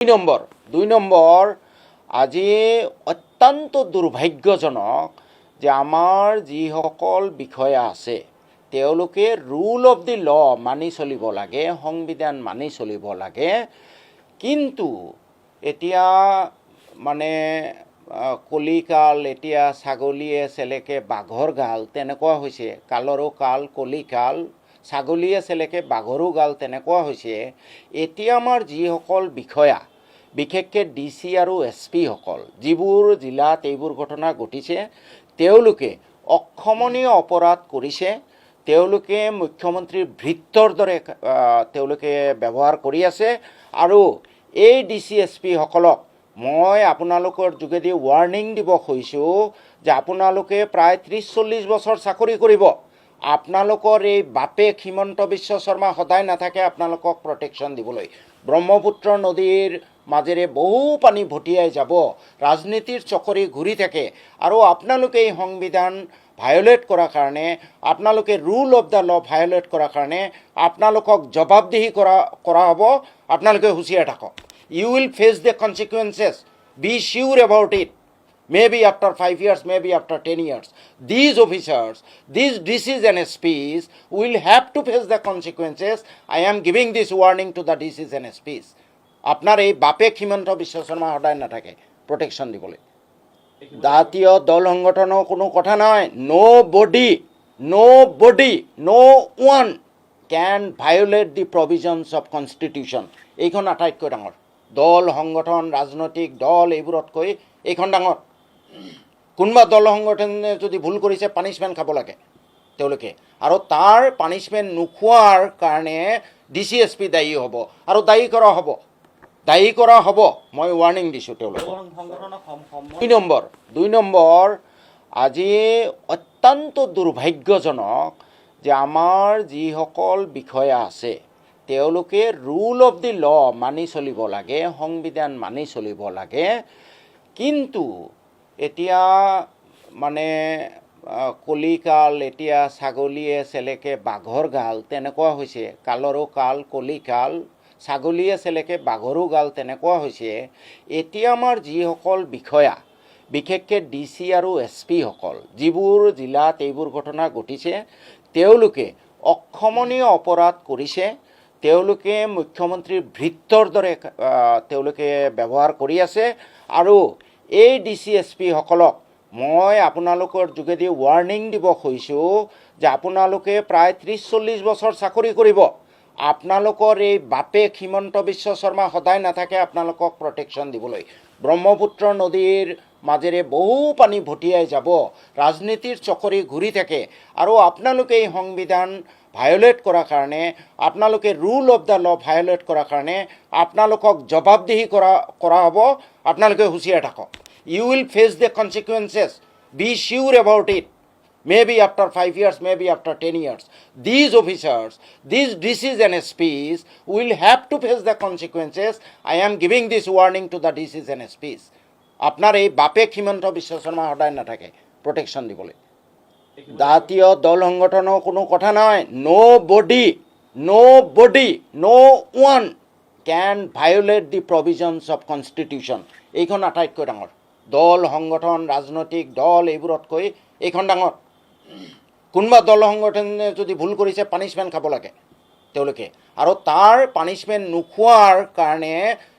দুই নম্বৰ আজি অত্যন্ত দুৰ্ভাগ্যজনক যে আমাৰ যিসকল বিষয়া আছে তেওঁলোকে ৰুল অফ দি ল মানি চলিব লাগে, সংবিধান মানি চলিব লাগে, কিন্তু এতিয়া মানে কলিকাল, এতিয়া ছাগলীয়ে চেলেকে বাঘৰ গাল তেনেকুৱা হৈছে, কালৰো কাল কলিকাল, ছাগলীয়ে চেলেকে বাঘৰো গাল তেনেকুৱা হৈছে। এতিয়া আমাৰ যিসকল বিষয়া, বিশেষকৈ DC আৰু SP সকল, যিবোৰ জিলাত এইবোৰ ঘটনা ঘটিছে, তেওঁলোকে অক্ষমনীয় অপৰাধ কৰিছে। তেওঁলোকে মুখ্যমন্ত্ৰীৰ ভৃত্যৰ দৰে তেওঁলোকে ব্যৱহাৰ কৰি আছে। আৰু এই DC SP সকলক মই আপোনালোকৰ যোগেদি ৱাৰ্ণিং দিব খুজিছোঁ যে আপোনালোকে প্ৰায় 30-40 বছৰ চাকৰি কৰিব। আপোনালোকৰ এই বাপেক হিমন্ত বিশ্ব শৰ্মা সদায় নাথাকে আপোনালোকক প্ৰটেকশ্যন দিবলৈ। ব্ৰহ্মপুত্ৰ নদীৰ মাজেৰে বহু পানী ভটিয়াই যাব, ৰাজনীতিৰ চকৰি ঘূৰি থাকে, আৰু আপোনালোকে এই সংবিধান ভায়োলেট কৰাৰ কাৰণে, আপোনালোকে rule of the law violate কৰাৰ কাৰণে আপোনালোকক জবাবদিহি কৰা হ'ব। আপোনালোকে হুঁচিয়াৰ থাকক। You will face the consequences, be sure about it. Maybe after 5 years, maybe after 10 years, these officers, these DCs and SPs will have to face the consequences. I am giving this warning to the DCs and SPs. আপনার এই বাপেক হিমন্ত বিশ্ব শৰ্মা সদায় নাথাকে protection দিবলৈ। জাতীয় দল সংগঠনৰ কোনো কথা নাই। no one can violate the provisions of constitution. এইখন আটাইতকৈ ডাঙৰ দল সংগঠন, ৰাজনৈতিক দল এইবোৰতকৈ এইখন ডাঙৰ। কোনোবা দল সংগঠনে যদি ভুল কৰিছে পানিছমেণ্ট খাব লাগে তেওঁলোকে, আৰু তাৰ পানিছমেণ্ট নোখোৱাৰ কাৰণে DC SP দায়ী হ'ব আৰু দায়ী কৰা হ'ব। মই ৱাৰ্ণিং দিছোঁ তেওঁলোকক। দুই নম্বৰ আজি অত্যন্ত দুৰ্ভাগ্যজনক যে আমাৰ যিসকল বিষয়া আছে তেওঁলোকে ৰুল অফ দি ল মানি চলিব লাগে, সংবিধান মানি চলিব লাগে, কিন্তু এতিয়া মানে কলিকাল, এতিয়া ছাগলীয়ে চেলেকে বাঘৰ গাল তেনেকুৱা হৈছে, কালৰো কাল কলিকাল, ছাগলীয়ে চেলেকে বাঘৰো গাল তেনেকুৱা হৈছে। এতিয়া আমাৰ যিসকল বিষয়া, বিশেষকৈ DC আৰু SP সকল, যিবোৰ জিলাত এইবোৰ ঘটনা ঘটিছে, তেওঁলোকে অক্ষমনীয় অপৰাধ কৰিছে। তেওঁলোকে মুখ্যমন্ত্ৰীৰ ভৃত্যৰ দৰে তেওঁলোকে ব্যৱহাৰ কৰি আছে। আৰু এই DC SP সকলক মই আপোনালোকৰ যোগেদি ৱাৰ্ণিং দিব খুজিছোঁ যে আপোনালোকে প্ৰায় 30-40 বছৰ চাকৰি কৰিব। আপোনালোকৰ এই বাপেক হিমন্ত বিশ্ব শৰ্মা সদায় নাথাকে আপোনালোকক প্ৰটেকশ্যন দিবলৈ। ব্ৰহ্মপুত্ৰ নদীৰ মাজেৰে বহু পানী ভটিয়াই যাব, ৰাজনীতিৰ চকৰি ঘূৰি থাকে, আৰু আপোনালোকে এই সংবিধান ভায়োলেট কৰাৰ কাৰণে, আপোনালোকে rule of the law violate কৰাৰ কাৰণে আপোনালোকক জবাবদিহি কৰা হ'ব। আপোনালোকে হুঁচিয়াৰ থাকক। You will face the consequences, be sure about it. Maybe after 5 years, maybe after 10 years, these officers, these DCs and SPs will have to face the consequences. I am giving this warning to the DCs and SPs. আপনার এই বাপেক হিমন্ত বিশ্ব শৰ্মা সদায় নাথাকে protection দিবলৈ। জাতীয় দল সংগঠনৰ কোনো কথা নাই। no one can violate the provisions of constitution. এইখন আটাইতকৈ ডাঙৰ দল সংগঠন, ৰাজনৈতিক দল এইবোৰতকৈ এইখন ডাঙৰ। কোনোবা দল সংগঠনে যদি ভুল কৰিছে পানিছমেণ্ট খাব লাগে তেওঁলোকে, আৰু তাৰ পানিছমেণ্ট নোখোৱাৰ কাৰণে